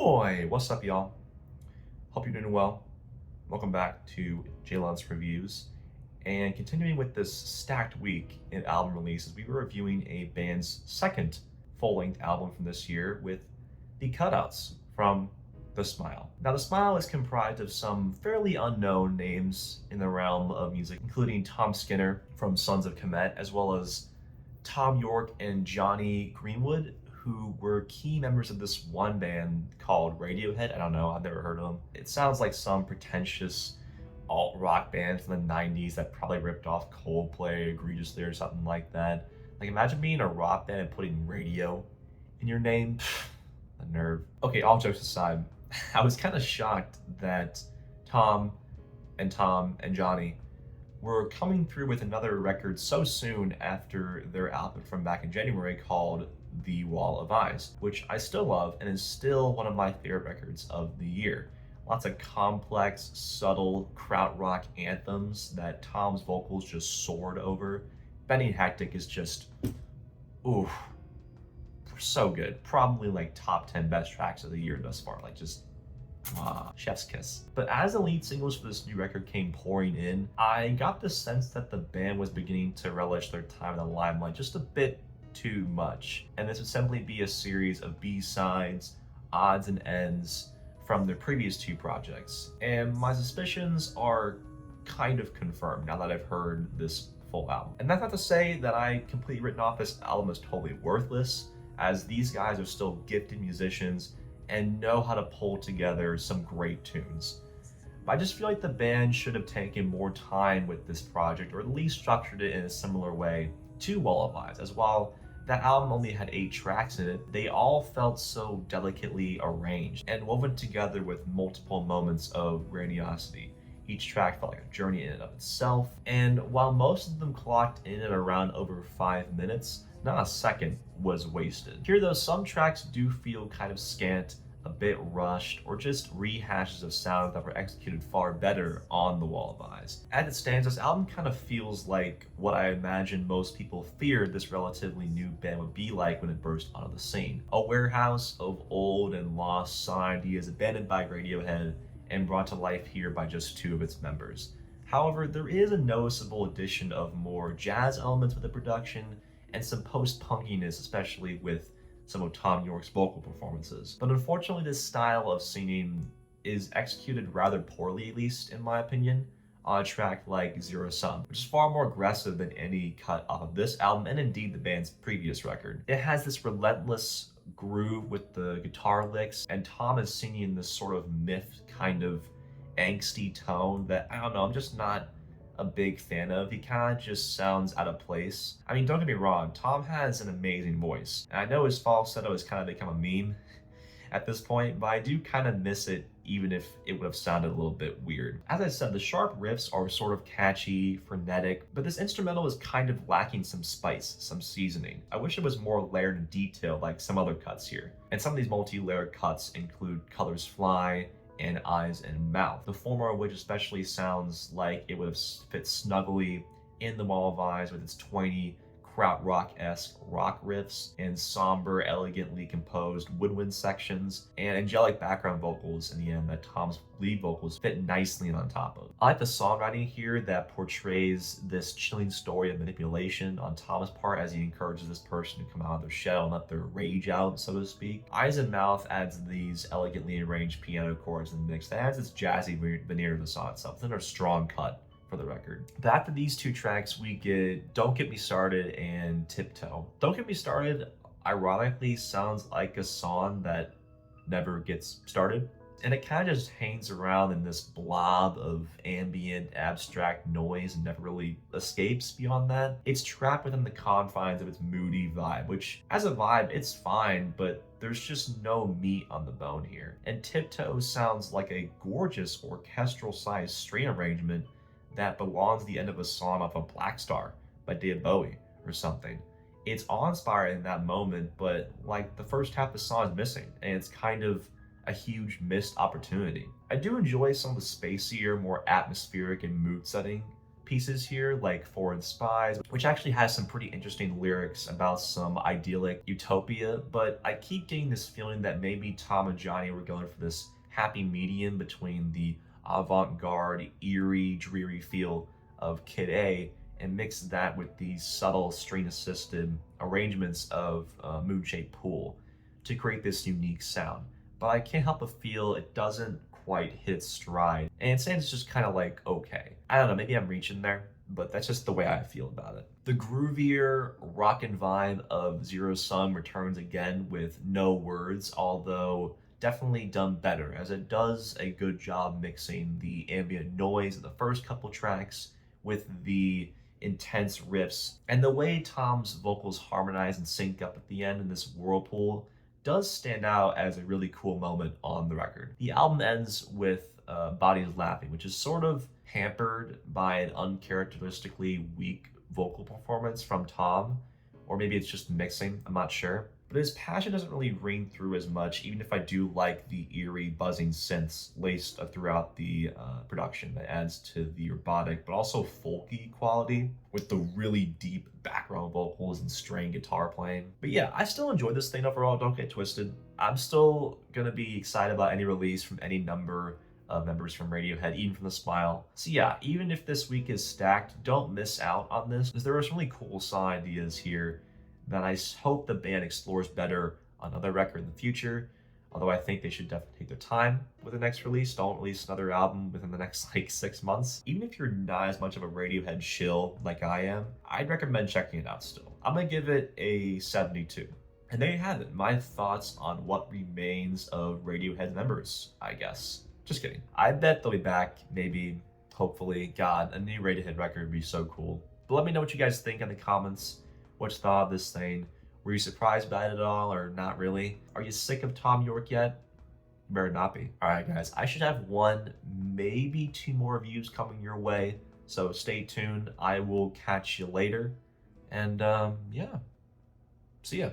Ahoy! What's up, y'all? Hope you're doing well. Welcome back to Jlunce Reviews. And continuing with this stacked week in album releases, we were reviewing a band's second full-length album from this year with the Cutouts from The Smile. Now, The Smile is comprised of some fairly unknown names in the realm of music, including Tom Skinner from Sons of Kemet, as well as Tom York and Johnny Greenwood, who were key members of this one band called Radiohead. I don't know, I've never heard of them. It sounds like some pretentious alt-rock band from the 90s that probably ripped off Coldplay egregiously or something like that. Like, imagine being a rock band and putting radio in your name. The nerve. Okay, all jokes aside, I was kind of shocked that Tom and Johnny were coming through with another record so soon after their album from back in January called The Wall of Eyes, which I still love and is still one of my favorite records of the year. Lots of complex, subtle krautrock anthems that Tom's vocals just soared over. Benny Hectic is just, oof, so good. Probably like top 10 best tracks of the year thus far. Like, just chef's kiss. But as the lead singles for this new record came pouring in, I got the sense that the band was beginning to relish their time in the limelight just a bit too much. And this would simply be a series of B-sides, odds and ends from their previous two projects. And my suspicions are kind of confirmed now that I've heard this full album. And that's not to say that I completely written off this album as totally worthless, as these guys are still gifted musicians and know how to pull together some great tunes. But I just feel like the band should have taken more time with this project, or at least structured it in a similar way to Wall of Eyes, as while that album only had 8 tracks in it, they all felt so delicately arranged and woven together with multiple moments of grandiosity. Each track felt like a journey in and of itself, and while most of them clocked in at around over 5 minutes, not a second was wasted. Here though, some tracks do feel kind of scant, a bit rushed, or just rehashes of sounds that were executed far better on The Wall of Eyes. As it stands, this album kind of feels like what I imagine most people feared this relatively new band would be like when it burst onto the scene. A warehouse of old and lost song ideas abandoned by Radiohead and brought to life here by just 2 of its members. However, there is a noticeable addition of more jazz elements with the production and some post-punkiness, especially with some of Tom York's vocal performances. But unfortunately, this style of singing is executed rather poorly, at least in my opinion, on a track like Zero Sum, which is far more aggressive than any cut off of this album and indeed the band's previous record. It has this relentless groove with the guitar licks, and Tom is singing this sort of myth kind of angsty tone that, I don't know, I'm just not a big fan of. He kind of just sounds out of place. I mean, don't get me wrong, Tom has an amazing voice, and I know his falsetto has kind of become a meme at this point, but I do kind of miss it, even if it would have sounded a little bit weird. As I said, the sharp riffs are sort of catchy, frenetic, but this instrumental is kind of lacking some spice, some seasoning. I wish it was more layered and detailed like some other cuts here. And some of these multi-layered cuts include Colors Fly and Eyes and Mouth, the former of which especially sounds like it would have fit snugly in The Wall of Eyes with its 20 krautrock-esque rock riffs and somber, elegantly composed woodwind sections and angelic background vocals in the end that Tom's lead vocals fit nicely on top of. I like the songwriting here that portrays this chilling story of manipulation on Tom's part as he encourages this person to come out of their shell and let their rage out, so to speak. Eyes and Mouth adds these elegantly arranged piano chords in the mix that adds this jazzy veneer to the song itself. It's another strong cut for the record. But after these 2 tracks, we get Don't Get Me Started and Tiptoe. Don't Get Me Started ironically sounds like a song that never gets started, and it kind of just hangs around in this blob of ambient, abstract noise and never really escapes beyond that. It's trapped within the confines of its moody vibe, which as a vibe, it's fine, but there's just no meat on the bone here. And Tiptoe sounds like a gorgeous orchestral-sized string arrangement that belongs to the end of a song off of Black Star by David Bowie or something. It's awe-inspiring in that moment, but like the first half of the song is missing, and it's kind of a huge missed opportunity. I do enjoy some of the spacier, more atmospheric and mood-setting pieces here, like Foreign Spies, which actually has some pretty interesting lyrics about some idyllic utopia, but I keep getting this feeling that maybe Tom and Johnny were going for this happy medium between the avant-garde, eerie, dreary feel of Kid A and mix that with these subtle string-assisted arrangements of Mood-Shaped Pool to create this unique sound. But I can't help but feel it doesn't quite hit stride, and it sounds just kind of like okay. I don't know, maybe I'm reaching there, but that's just the way I feel about it. The groovier, rockin' vibe of Zero Sum returns again with no words, although definitely done better, as it does a good job mixing the ambient noise of the first couple tracks with the intense riffs, and the way Tom's vocals harmonize and sync up at the end in this whirlpool does stand out as a really cool moment on the record. The album ends with Bodies Laughing, which is sort of hampered by an uncharacteristically weak vocal performance from Tom, or maybe it's just mixing, I'm not sure. But his passion doesn't really ring through as much, even if I do like the eerie buzzing synths laced throughout the production that adds to the robotic but also folky quality with the really deep background vocals and string guitar playing. But yeah, I still enjoy this thing overall, don't get twisted. I'm still gonna be excited about any release from any number of members from Radiohead, even from The Smile. So yeah, even if this week is stacked, don't miss out on this, because there are some really cool song ideas here that I hope the band explores better on another record in the future. Although I think they should definitely take their time with the next release. Don't release another album within the next like 6 months. Even if you're not as much of a Radiohead shill like I am, I'd recommend checking it out still. I'm gonna give it a 72. And there you have it, my thoughts on what remains of Radiohead members, I guess. Just kidding. I bet they'll be back, maybe, hopefully. God, a new Radiohead record would be so cool. But let me know what you guys think in the comments. What you thought of this thing? Were you surprised by it at all, or not really? Are you sick of Tom York yet? Better not be. Alright guys, I should have 1, maybe 2 more reviews coming your way, so stay tuned. I will catch you later, and yeah, see ya.